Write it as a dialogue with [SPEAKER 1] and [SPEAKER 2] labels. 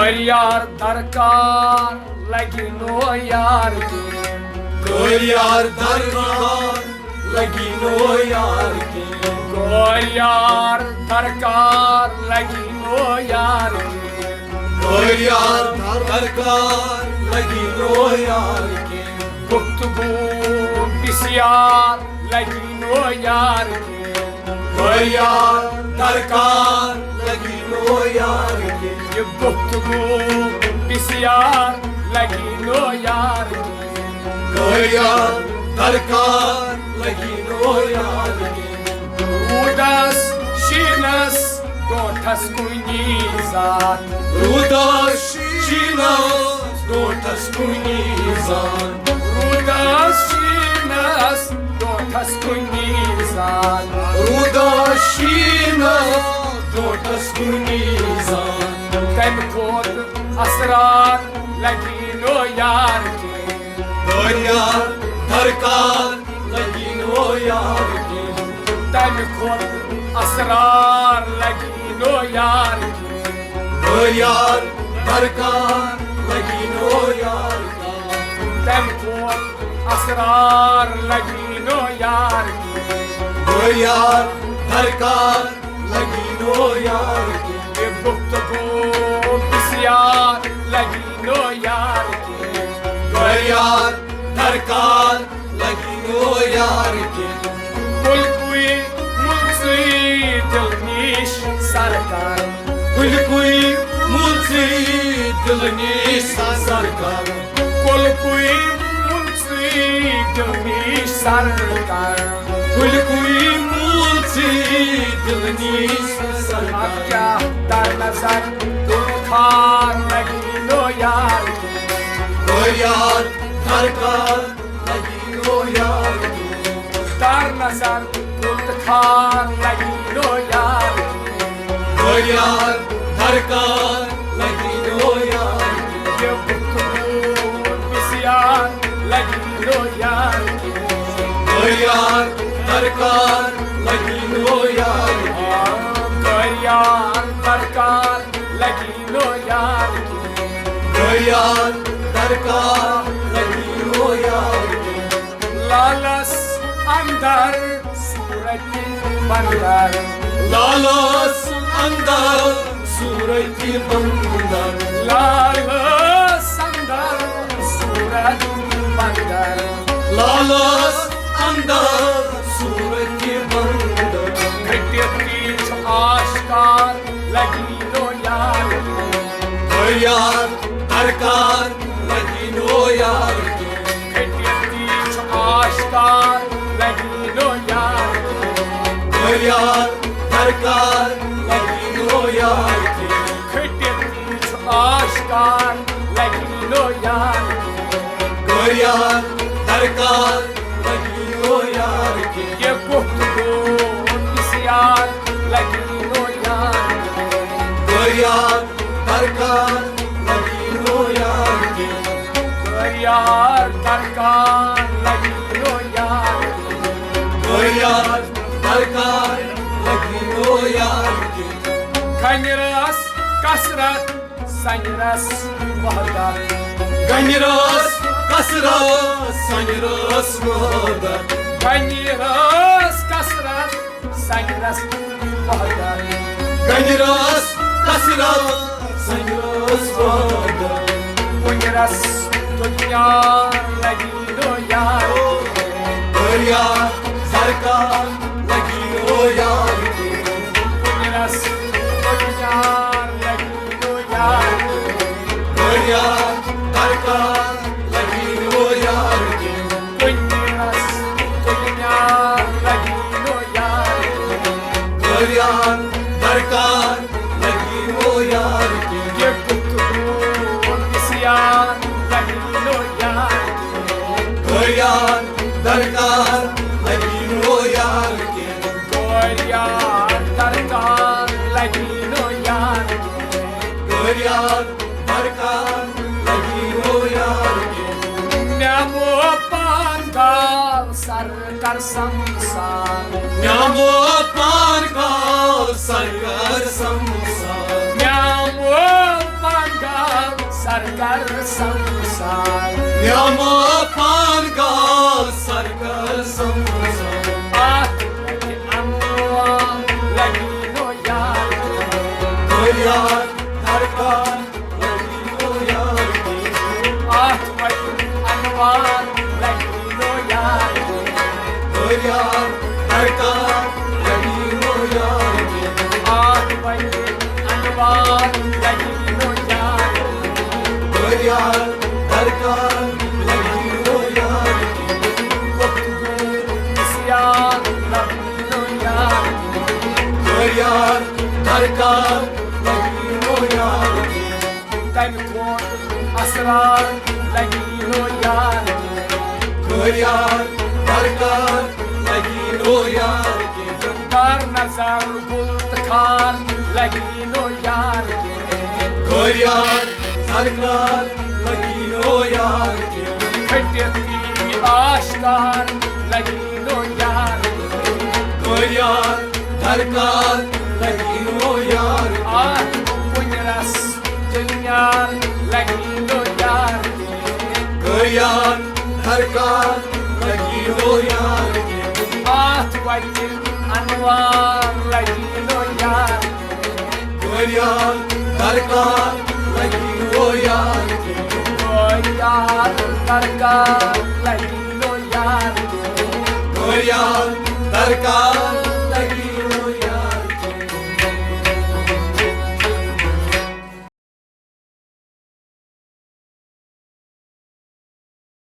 [SPEAKER 1] यार दरकार लगी नो यार की,
[SPEAKER 2] कोई यार दरकार लगी नो यार की,
[SPEAKER 1] कोई यार दरकार लगी नो यार की,
[SPEAKER 2] कोई यार दरकार लगी नो यार की,
[SPEAKER 1] गुफ्तगू बिस्यार लगी नो यार की,
[SPEAKER 2] कोई यार दरकार लगी नो यार की,
[SPEAKER 1] ये गुफ्तगू बिस्यार लगी नो यार की,
[SPEAKER 2] कोई यार दरकार लगी नो यार की,
[SPEAKER 1] रूदस शीनस दोठस कुनी जात,
[SPEAKER 2] रूदस शीनस दोठस कुनी जात,
[SPEAKER 1] रूदस शीनस दोठस कुनी जात,
[SPEAKER 2] रूदस शीनस दोठस कुनी जात,
[SPEAKER 1] तम खोद असरार लगी नो यार की,
[SPEAKER 2] कोई यार दरकार लगी नो यार की,
[SPEAKER 1] तम खोद असरार लगी नो यार की,
[SPEAKER 2] कोई यार दरकार लगी नो यार की,
[SPEAKER 1] तम खोद असरार लगी नो यार की,
[SPEAKER 2] कोई यार दरकार लगी नो यार की,
[SPEAKER 1] ये गुफ्तगू बिस्यार लगी नो यार की,
[SPEAKER 2] कोई यार दरकार लगी नो यार की,
[SPEAKER 1] मुल्कुई मुल्सी दिलनीश सरकार,
[SPEAKER 2] कुलकुई मुझसे दिलनी सरकार,
[SPEAKER 1] मुल्कुई मुल्सी दिलनीश सरकार,
[SPEAKER 2] कुलकुई मुझसे दिलनी सरकार,
[SPEAKER 1] क्या दर नजर खार लगी नो यार की,
[SPEAKER 2] कोई यार दरकार लगी नो यार की,
[SPEAKER 1] दर नजर खार लगी नो यार की,
[SPEAKER 2] कोई यार दरकार लगी नो यार की,
[SPEAKER 1] ये गुफ्तगू बिस्यार लगी नो यार की,
[SPEAKER 2] कोई यार दरकार लगी नो यार की,
[SPEAKER 1] कोई यार दरकार लगी नो यार की,
[SPEAKER 2] कोई यार दरकार लगी नो यार की,
[SPEAKER 1] लालस अंदर सूरज बंदर,
[SPEAKER 2] लालस अंदर सूरज की बंदर,
[SPEAKER 1] लालस अंदर सूरज बंदर,
[SPEAKER 2] लालस अंदर सूरज की बंदर,
[SPEAKER 1] घटे पीछ आश्कार लगी नो यार की,
[SPEAKER 2] कोई यार दरकार लगी नो यार की,
[SPEAKER 1] घटे पीछ आश्कार लगी नो यार की,
[SPEAKER 2] कोई यार दरकार लगी नो यार की,
[SPEAKER 1] घटे पीछ आश्कार लगी नो यार की,
[SPEAKER 2] कोई यार दरकार लगी नो यार की,
[SPEAKER 1] ये गुफ्तगू बिस्यार लगी नो यार की,
[SPEAKER 2] कोई यार दरकार लगी नो यार की,
[SPEAKER 1] कोई यार दरकार लगी नो यार की,
[SPEAKER 2] कोई यार दरकार लगी नो यार की,
[SPEAKER 1] खनिरस कसरत संरस वहदत,
[SPEAKER 2] गंजरस कसरत संजरस मोहब्बत,
[SPEAKER 1] खनिरस कसरत संरस वहदत,
[SPEAKER 2] गंजरस कसरत संजरस मोहब्बत,
[SPEAKER 1] कुंजरस दुनिया लगी नो यार की,
[SPEAKER 2] कोई यार सरकार लगी नो यार की,
[SPEAKER 1] कुंजरस दुनिया लगी नो यार की,
[SPEAKER 2] कोई यार सरकार लगी नो यार की,
[SPEAKER 1] कुंजरस दुनिया लगी नो यार की,
[SPEAKER 2] कोई यार सरकार लगी नो यार की,
[SPEAKER 1] ये गुफ्तगू बिस्यार लगी नो यार की,
[SPEAKER 2] कोई यार दरकार लगी नो यार की,
[SPEAKER 1] कोई यार दरकार लगी नो यार की,
[SPEAKER 2] कोई यार दरकार लगी नो यार की,
[SPEAKER 1] नमो पांडाल सर कर संसार,
[SPEAKER 2] न्यामो पार का सरकार संसार,
[SPEAKER 1] नमो पांडाल सरकार संसार
[SPEAKER 2] Yama pargal sarkar samsar
[SPEAKER 1] Ahtaki anwa lagino yaar
[SPEAKER 2] Koyar darkar lagino yaar ki
[SPEAKER 1] Ahtaki anwa lagino yaar
[SPEAKER 2] Koyar darkar lagino yaar ki
[SPEAKER 1] Ahtaki anwa lagino yaar
[SPEAKER 2] Koyar darkar lagino yaar ki
[SPEAKER 1] isyan lagino yaar
[SPEAKER 2] Koyar darkar lagino yaar ki
[SPEAKER 1] Tankot asrar lagino yaar
[SPEAKER 2] Koyar darkar lagino yaar ki
[SPEAKER 1] Kar nazar bult khar lagino yaar
[SPEAKER 2] Koyar darkar lagino yaar ki
[SPEAKER 1] Khati aashkar lagino yaar
[SPEAKER 2] Koyar darkar lagino yaar ki
[SPEAKER 1] Ah punras dunyar lagino yaar
[SPEAKER 2] Koyar darkar lagino yaar ki
[SPEAKER 1] Ah wajil anwar lagino yaar
[SPEAKER 2] Koyar darkar lagino yaar ki
[SPEAKER 1] Yaar darkar lagino yaar
[SPEAKER 2] Koyar darkar lagino